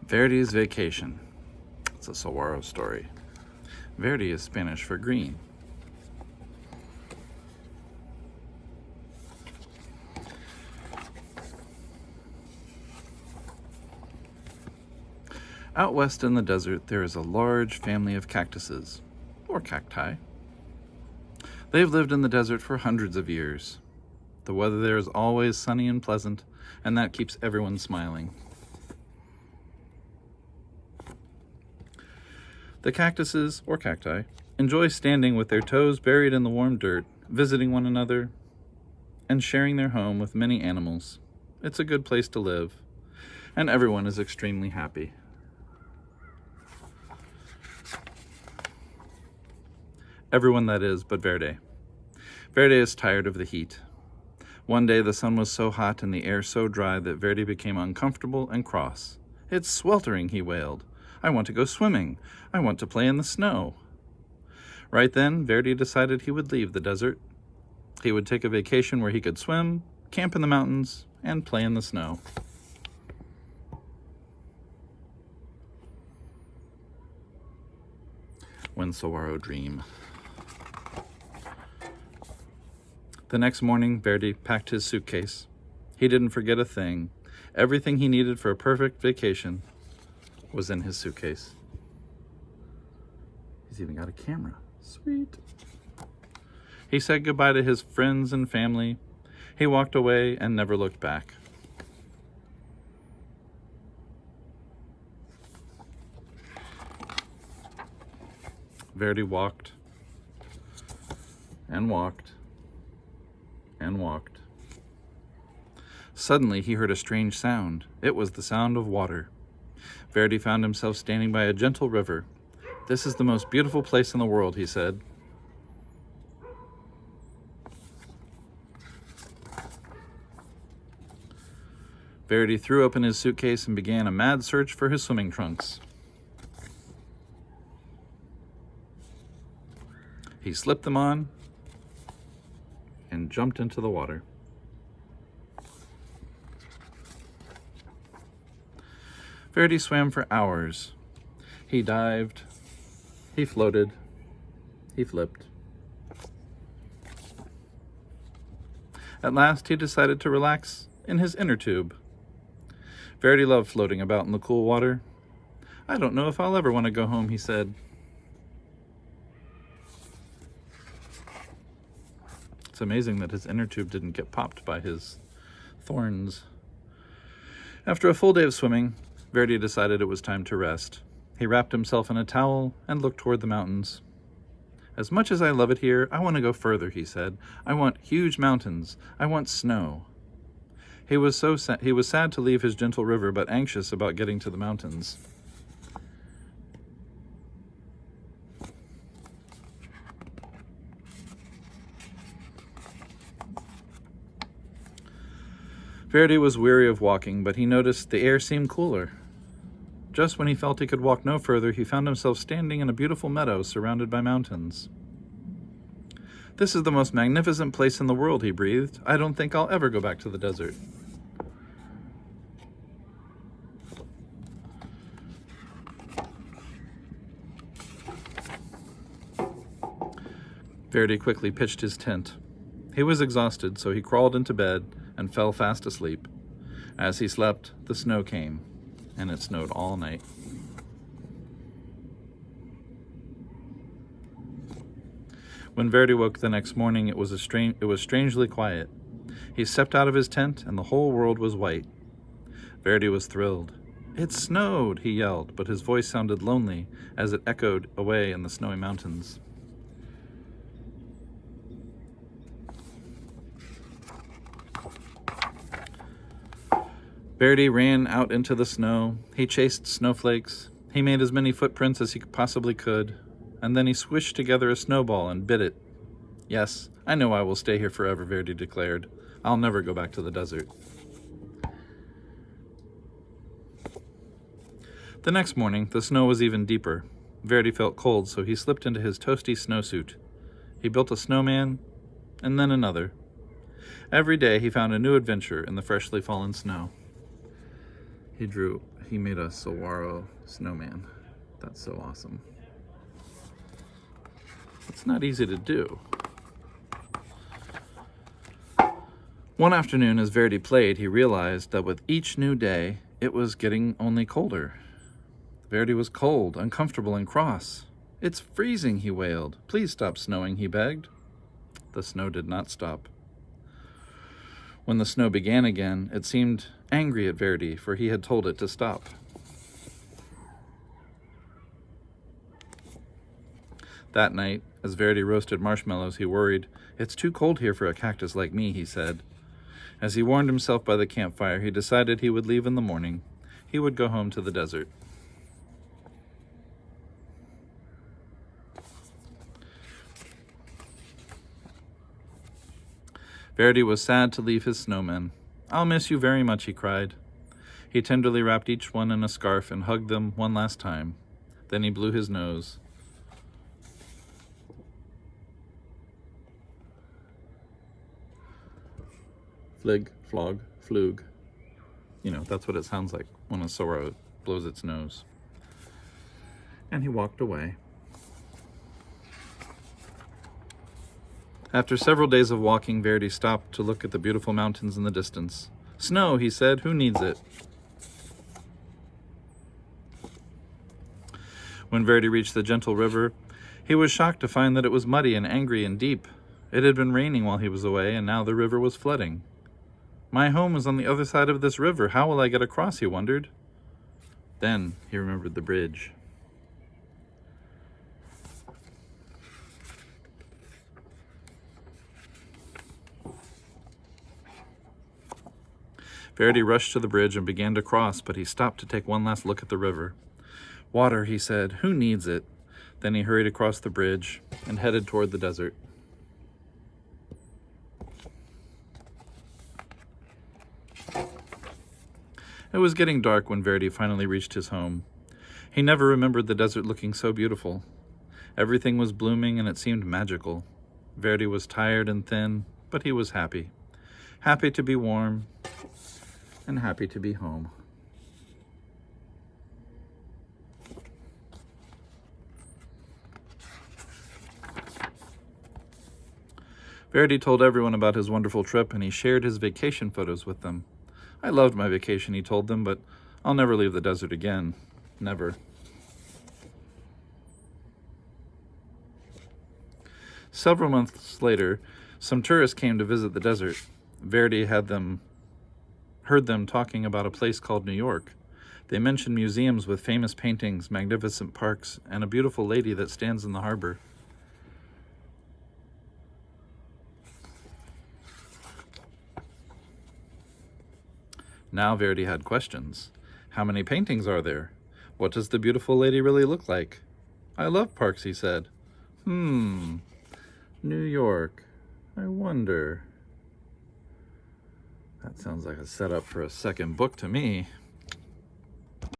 Verde's vacation. It's a saguaro story. Verde is Spanish for green. Out west in the desert, there is a large family of cactuses, or cacti. They've lived in the desert for hundreds of years. The weather there is always sunny and pleasant, and that keeps everyone smiling. The cactuses, or cacti, enjoy standing with their toes buried in the warm dirt, visiting one another, and sharing their home with many animals. It's a good place to live, and everyone is extremely happy. Everyone, that is, but Verde. Verde is tired of the heat. One day the sun was so hot and the air so dry that Verde became uncomfortable and cross. "It's sweltering," he wailed. "I want to go swimming. I want to play in the snow." Right then, Verde decided he would leave the desert. He would take a vacation where he could swim, camp in the mountains, and play in the snow. When saguaro dream. The next morning, Verde packed his suitcase. He didn't forget a thing. Everything he needed for a perfect vacation was in his suitcase. He's even got a camera. Sweet. He said goodbye to his friends and family. He walked away and never looked back. Verde walked and walked and walked. Suddenly he heard a strange sound. It was the sound of water. Verde found himself standing by a gentle river. "This is the most beautiful place in the world," he said. Verde threw open his suitcase and began a mad search for his swimming trunks. He slipped them on and jumped into the water. Verde swam for hours. He dived, he floated, he flipped. At last, he decided to relax in his inner tube. Verde loved floating about in the cool water. "I don't know if I'll ever want to go home," he said. It's amazing that his inner tube didn't get popped by his thorns. After a full day of swimming, Verde decided it was time to rest. He wrapped himself in a towel and looked toward the mountains. "As much as I love it here, I want to go further," he said. "I want huge mountains. I want snow." He was sad to leave his gentle river, but anxious about getting to the mountains. Verde was weary of walking, but he noticed the air seemed cooler. Just when he felt he could walk no further, he found himself standing in a beautiful meadow surrounded by mountains. "This is the most magnificent place in the world," he breathed. "I don't think I'll ever go back to the desert." Verde quickly pitched his tent. He was exhausted, so he crawled into bed and fell fast asleep. As he slept, the snow came, and it snowed all night. When Verde woke the next morning, it was strangely quiet. He stepped out of his tent, and the whole world was white. Verde was thrilled. "It snowed!" he yelled, but his voice sounded lonely as it echoed away in the snowy mountains. Verde ran out into the snow. He chased snowflakes. He made as many footprints as he possibly could, and then he swished together a snowball and bit it. "Yes, I know I will stay here forever," Verde declared. "I'll never go back to the desert." The next morning, the snow was even deeper. Verde felt cold, so he slipped into his toasty snowsuit. He built a snowman, and then another. Every day he found a new adventure in the freshly fallen snow. He made a saguaro snowman. That's so awesome. It's not easy to do. One afternoon, as Verde played, he realized that with each new day, it was getting only colder. Verde was cold, uncomfortable, and cross. "It's freezing," he wailed. "Please stop snowing," he begged. The snow did not stop. When the snow began again, it seemed angry at Verde, for he had told it to stop. That night, as Verde roasted marshmallows, he worried. "It's too cold here for a cactus like me," he said. As he warmed himself by the campfire, he decided he would leave in the morning. He would go home to the desert. Verde was sad to leave his snowmen. "I'll miss you very much," he cried. He tenderly wrapped each one in a scarf and hugged them one last time. Then he blew his nose. Flig, flog, flug. That's what it sounds like when a saguaro blows its nose. And he walked away. After several days of walking, Verde stopped to look at the beautiful mountains in the distance. "Snow," he said. "Who needs it?" When Verde reached the gentle river, he was shocked to find that it was muddy and angry and deep. It had been raining while he was away, and now the river was flooding. "My home is on the other side of this river. How will I get across?" he wondered. Then he remembered the bridge. Verde rushed to the bridge and began to cross, but he stopped to take one last look at the river. "Water," he said. "Who needs it?" Then he hurried across the bridge and headed toward the desert. It was getting dark when Verde finally reached his home. He never remembered the desert looking so beautiful. Everything was blooming and it seemed magical. Verde was tired and thin, but he was happy. Happy to be warm and happy to be home. Verde told everyone about his wonderful trip, and he shared his vacation photos with them. "I loved my vacation," he told them, "but I'll never leave the desert again. Never." Several months later, some tourists came to visit the desert. Verde heard them talking about a place called New York. They mentioned museums with famous paintings, magnificent parks, and a beautiful lady that stands in the harbor. Now Verde had questions. How many paintings are there? What does the beautiful lady really look like? "I love parks," he said. New York. I wonder. That sounds like a setup for a second book to me.